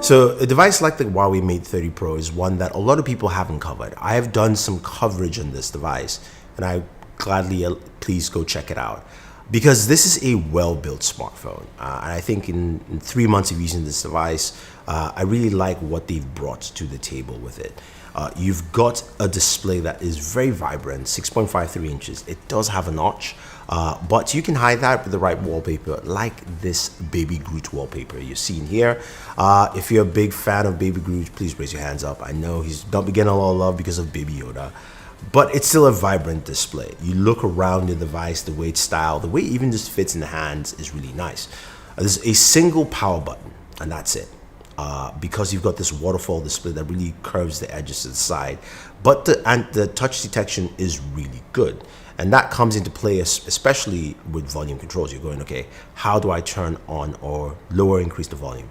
So a device like the Huawei Mate 30 Pro is one that a lot of people haven't covered. I have done some coverage on this device, and I gladly please go check it out, because this is a well-built smartphone. And I think in 3 months of using this device, I really like what they've brought to the table with it. You've got a display that is very vibrant, 6.53 inches. It does have a notch, but you can hide that with the right wallpaper, like this Baby Groot wallpaper you're seeing here. If you're a big fan of Baby Groot, please raise your hands up. I know he's not getting a lot of love because of Baby Yoda, but it's still a vibrant display. You look around the device, the way it's styled, the way it even just fits in the hands is really nice. There's a single power button, and that's it. Because you've got this waterfall display that really curves the edges to the side, but the touch detection is really good, and that comes into play especially with volume controls. You're going, okay, how do I turn on or lower, increase the volume?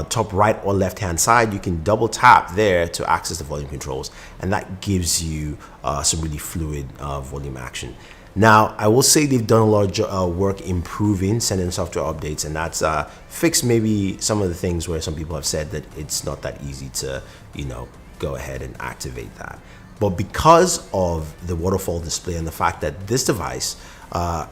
Top right or left hand side, you can double tap there to access the volume controls, and that gives you some really fluid volume action. Now, I will say they've done a lot of work improving, sending software updates, and that's fixed maybe some of the things where some people have said that it's not that easy to, go ahead and activate that. But because of the waterfall display and the fact that this device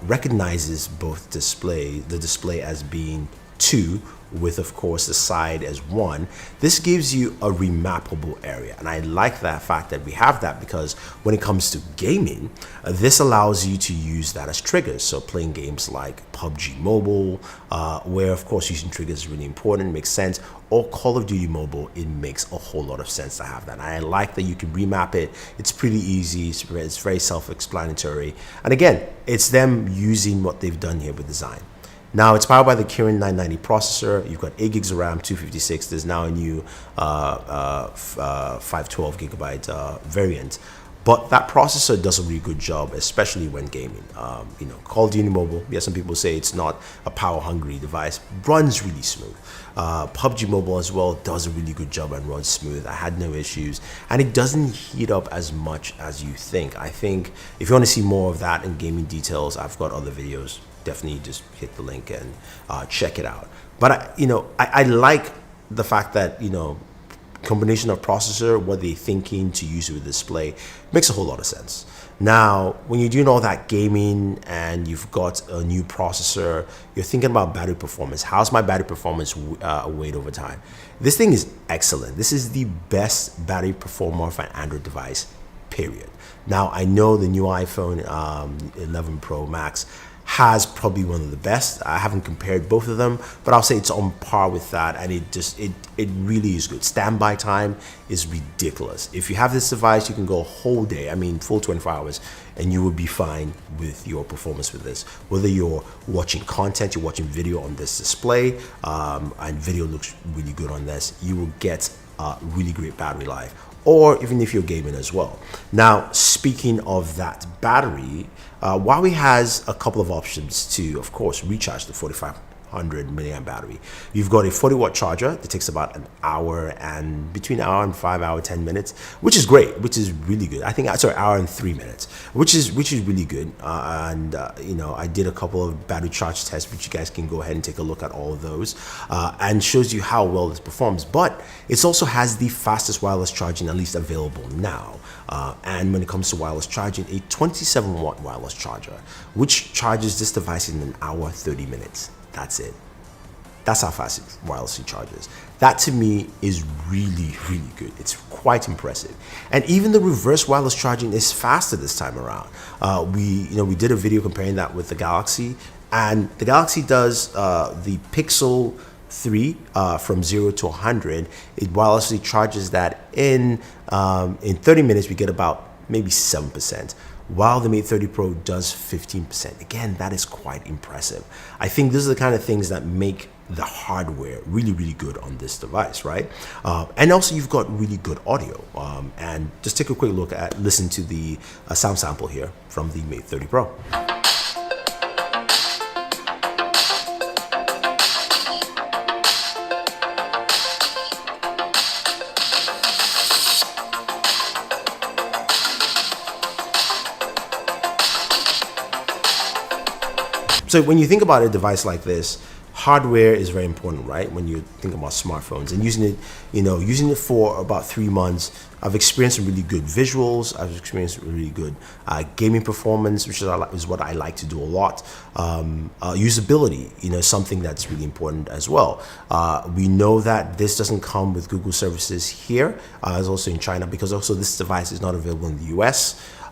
recognizes both the display as being 2, with of course the side as 1, this gives you a remappable area, and I like that fact that we have that, because when it comes to gaming, this allows you to use that as triggers. So playing games like PUBG Mobile, where of course using triggers is really important, makes sense, or Call of Duty Mobile, it makes a whole lot of sense to have that. And I like that you can remap it. It's pretty easy, it's very self-explanatory, and again, it's them using what they've done here with design. Now, it's powered by the Kirin 990 processor. You've got 8 gigs of RAM, 256. There's now a new 512 gigabyte variant. But that processor does a really good job, especially when gaming. Call of Duty Mobile, yeah, some people say it's not a power-hungry device, runs really smooth. PUBG Mobile as well does a really good job and runs smooth. I had no issues, and it doesn't heat up as much as you think. I think if you want to see more of that in gaming details, I've got other videos. Definitely just hit the link and check it out. But I like the fact that combination of processor, what they're thinking to use with display, makes a whole lot of sense. Now, when you're doing all that gaming and you've got a new processor, you're thinking about battery performance. How's my battery performance weight over time? This thing is excellent. This is the best battery performer for an Android device, period. Now, I know the new iPhone 11 Pro Max has probably one of the best. I haven't compared both of them, but I'll say it's on par with that, and it really is good. Standby time is ridiculous. If you have this device, you can go a whole day, full 24 hours, and you will be fine with your performance with this. Whether you're watching content, you're watching video on this display, and video looks really good on this, you will get really great battery life, or even if you're gaming as well. Now, speaking of that battery, Huawei has a couple of options to, of course, recharge the 4500 milliamp battery. You've got a 40-watt charger that takes about an hour and between an hour and 10 minutes, which is great, which is really good. Hour and 3 minutes, which is really good. I did a couple of battery charge tests, which you guys can go ahead and take a look at all of those, and shows you how well this performs. But it also has the fastest wireless charging, at least available now. And when it comes to wireless charging, a 27-watt wireless charger, which charges this device in an hour, 30 minutes. That's it. That's how fast it wirelessly charges. That to me is really, really good. It's quite impressive. And even the reverse wireless charging is faster this time around. We did a video comparing that with the Galaxy, and the Galaxy does the Pixel 3 from 0 to 100. It wirelessly charges that in 30 minutes. We get about maybe 7%. While the Mate 30 Pro does 15%. Again, that is quite impressive. I think these are the kind of things that make the hardware really, really good on this device, right? And also you've got really good audio. And just take a quick listen to the sound sample here from the Mate 30 Pro. So when you think about a device like this, hardware is very important, right? When you think about smartphones and using it, using it for about 3 months, I've experienced some really good visuals. I've experienced really good gaming performance, which is what I like to do a lot. Usability, something that's really important as well. We know that this doesn't come with Google services here, as also in China, because also this device is not available in the US.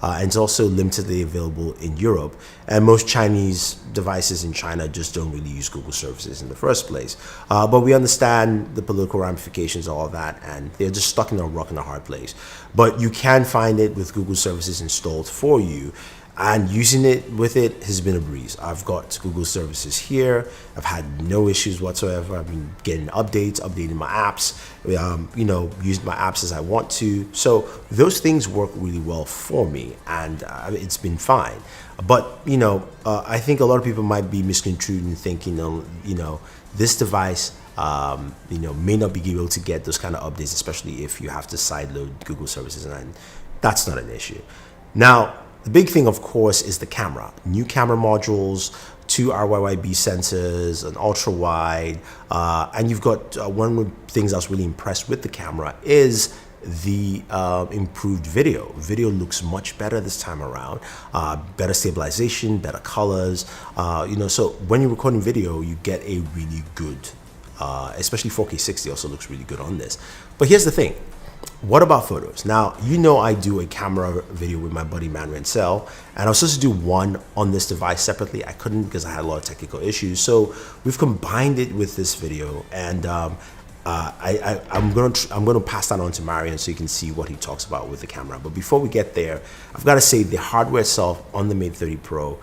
And it's also limitedly available in Europe. And most Chinese devices in China just don't really use Google services in the first place. But we understand the political ramifications of all of that, and they're just stuck in a rock and a hard place. But you can find it with Google services installed for you. And using it with it has been a breeze. I've got Google services here. I've had no issues whatsoever. I've been getting updates, updating my apps, using my apps as I want to. So those things work really well for me, and it's been fine. But, I think a lot of people might be misconstrued in thinking, this device may not be able to get those kind of updates, especially if you have to sideload Google services, and that's not an issue. Now, the big thing, of course, is the camera. New camera modules, 2 RYYB sensors, an ultra wide, and you've got one of the things I was really impressed with the camera is the improved video. Video looks much better this time around. Better stabilization, better colors. So when you're recording video, you get a really good, especially 4K 60 also looks really good on this. But here's the thing. What about photos? Now, I do a camera video with my buddy Manuel, and I was supposed to do one on this device separately. I couldn't because I had a lot of technical issues. So we've combined it with this video, and I'm gonna pass that on to Marion so you can see what he talks about with the camera. But before we get there, I've got to say the hardware itself on the Mate 30 Pro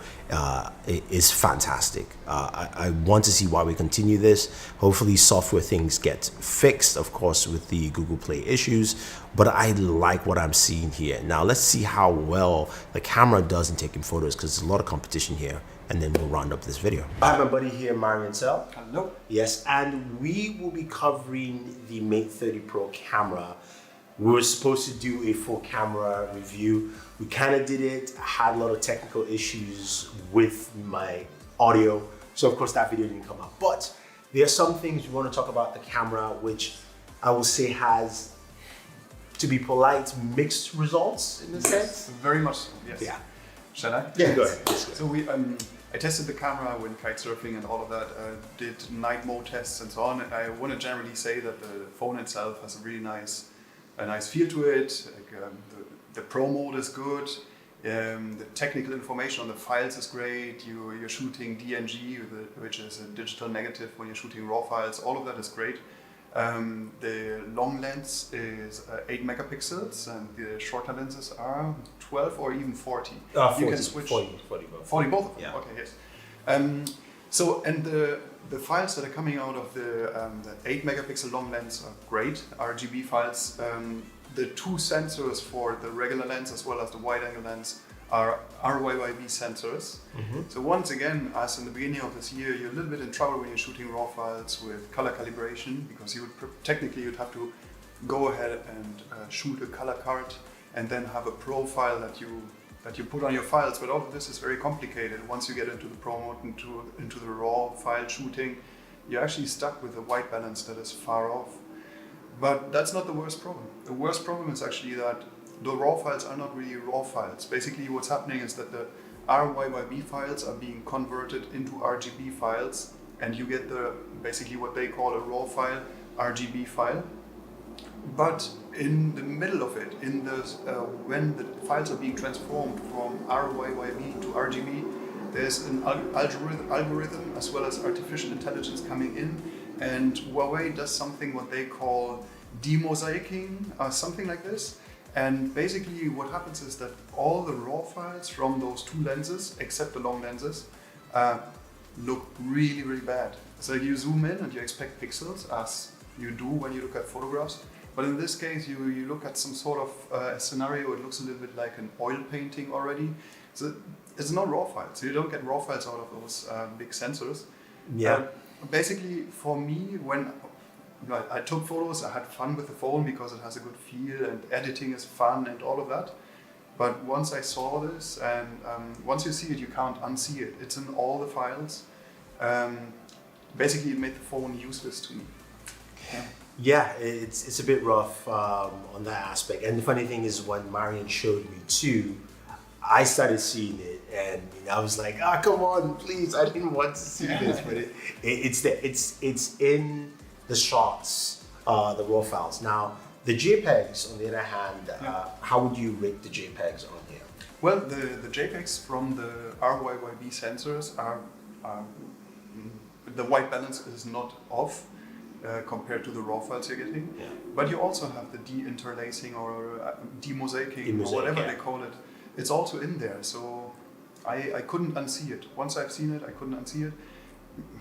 is fantastic. I want to see why we continue this. Hopefully software things get fixed, of course, with the Google Play issues, but I like what I'm seeing here. Now let's see how well the camera does in taking photos, because there's a lot of competition here, and then we'll round up this video. I have my buddy here, Marion. Hello. Yes, and we will be covering the Mate 30 Pro camera. We were supposed to do a full camera review. We kind of did it. I had a lot of technical issues with my audio, so of course that video didn't come out. But there are some things we want to talk about the camera, which I will say has, to be polite, mixed results in a sense. Very much so, yes. Yeah. Shall I? Yeah, go ahead. Yes, so I tested the camera when kite surfing and all of that, did night mode tests and so on. And I want to generally say that the phone itself has a really nice feel to it. Like, the Pro mode is good. The technical information on the files is great. You're shooting DNG, which is a digital negative when you're shooting raw files. All of that is great. The long lens is 8 megapixels, and the shorter lenses are 12 or even 40. 40, you can switch 40 both. 40 both of them. Yeah. Okay, yes. So, and the files that are coming out of the 8 megapixel long lens are great, RGB files. The 2 sensors for the regular lens as well as the wide angle lens are RYYB sensors. Mm-hmm. So once again, as in the beginning of this year, you're a little bit in trouble when you're shooting raw files with color calibration, because technically you'd have to go ahead and shoot a color card and then have a profile that you put on your files. But all of this is very complicated. Once you get into the Pro mode, into the raw file shooting, you're actually stuck with a white balance that is far off. But that's not the worst problem. The worst problem is actually that the raw files are not really raw files. Basically what's happening is that the RYYB files are being converted into RGB files, and you get basically what they call a raw file, RGB file. But in the middle of it, when the files are being transformed from RYYB to RGB, there's an algorithm as well as artificial intelligence coming in, and Huawei does something what they call demosaicing, something like this. And basically what happens is that all the raw files from those 2 lenses, except the long lenses, look really, really bad. So you zoom in and you expect pixels, as you do when you look at photographs. But in this case, you look at some sort of scenario, it looks a little bit like an oil painting already. So it's not raw files. You don't get raw files out of those big sensors. Yeah. Basically, for me, when I took photos, I had fun with the phone because it has a good feel and editing is fun and all of that. But once I saw this, and once you see it, you can't unsee it. It's in all the files. basically it made the phone useless to me. Yeah. Yeah, it's a bit rough on that aspect. And the funny thing is, when Marian showed me too, I started seeing it, and I was like, "Ah, come on, please! I didn't want to see this." But it's in the shots, the raw files. Now, the JPEGs, on the other hand, how would you rate the JPEGs on here? Well, the JPEGs from the RYYB sensors are the white balance is not off. Compared to the raw files you're getting, but you also have the de-interlacing or demosaicing or whatever they call it. It's also in there, so I couldn't unsee it. Once I've seen it, I couldn't unsee it.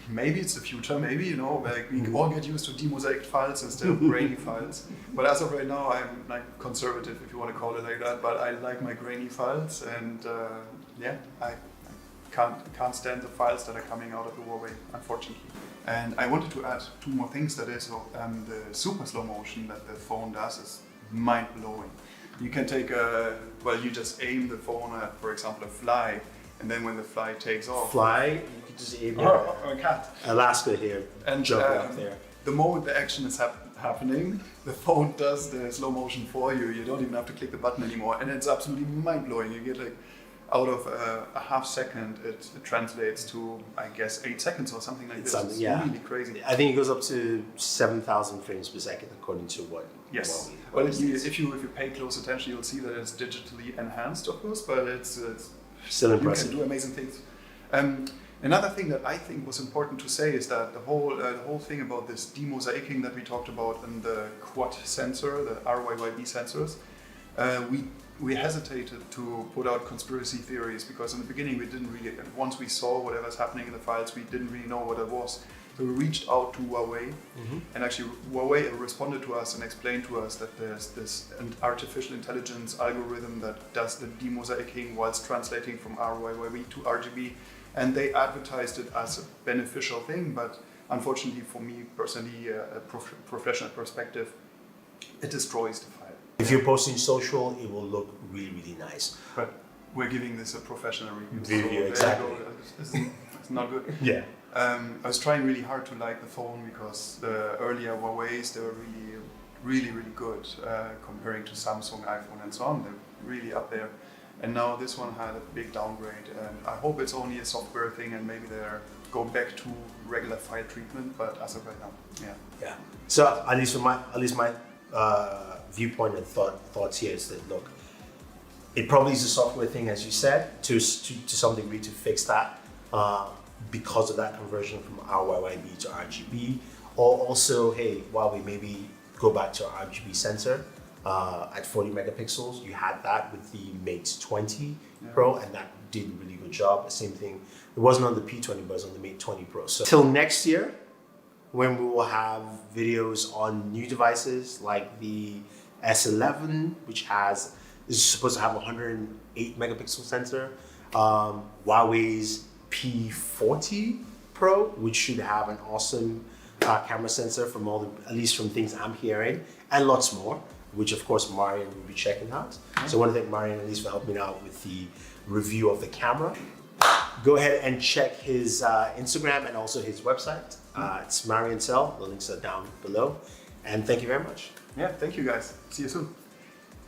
Maybe it's the future, maybe, like we all get used to demosaiced files instead of grainy files. But as of right now, I'm like conservative, if you want to call it like that, but I like my grainy files, and I can't stand the files that are coming out of the Huawei, unfortunately. And I wanted to add two more things. That is, the super slow motion that the phone does is mind-blowing. You can take you just aim the phone at, for example, a fly, and then when the fly takes off... Fly? You can just aim or a cat. Alaska here, and jumping up there. The moment the action is happening, the phone does the slow motion for you. You don't even have to click the button anymore, and it's absolutely mind-blowing. You get like... out of a half second, it translates to, I guess, 8 seconds or something like this. It's really crazy. I think it goes up to 7,000 frames per second, according to what. Yes. Well, if you pay close attention, you'll see that it's digitally enhanced, of course, but it's still impressive. You can do amazing things. Another thing that I think was important to say is that the whole thing about this demosaicing that we talked about in the quad sensor, the RYYB sensors, we hesitated to put out conspiracy theories because in the beginning we didn't really, once we saw whatever's happening in the files, we didn't really know what it was. So we reached out to Huawei, and actually Huawei responded to us and explained to us that there's this artificial intelligence algorithm that does the demosaicing whilst translating from RYYB to RGB, and they advertised it as a beneficial thing, but unfortunately for me personally, a professional perspective, it destroys the file. If you're posting social, it will look really, really nice. But we're giving this a professional review. Review, exactly. It's not good. Yeah. I was trying really hard to like the phone because the earlier Huawei's, they were really good comparing to Samsung, iPhone and so on. They're really up there. And now this one had a big downgrade, and I hope it's only a software thing and maybe they're going back to regular file treatment, but as of right now, Yeah. So at least my viewpoint and thoughts here is that, look, it probably is a software thing, as you said, to some degree to fix that because of that conversion from RYYB to RGB, or also, hey, while we maybe go back to our RGB sensor at 40 megapixels, you had that with the Mate 20 Pro, and that did a really good job. The same thing, it wasn't on the P20, but it was on the Mate 20 Pro. So till next year, when we will have videos on new devices like the S11, which is supposed to have a 108 megapixel sensor, Huawei's P40 Pro, which should have an awesome camera sensor at least from things I'm hearing, and lots more, which of course Marian will be checking out. So I want to thank Marian at least for helping me out with the review of the camera. Go ahead and check his Instagram and also his website. It's Marian Cell. The links are down below. And thank you very much. Yeah, thank you guys. See you soon.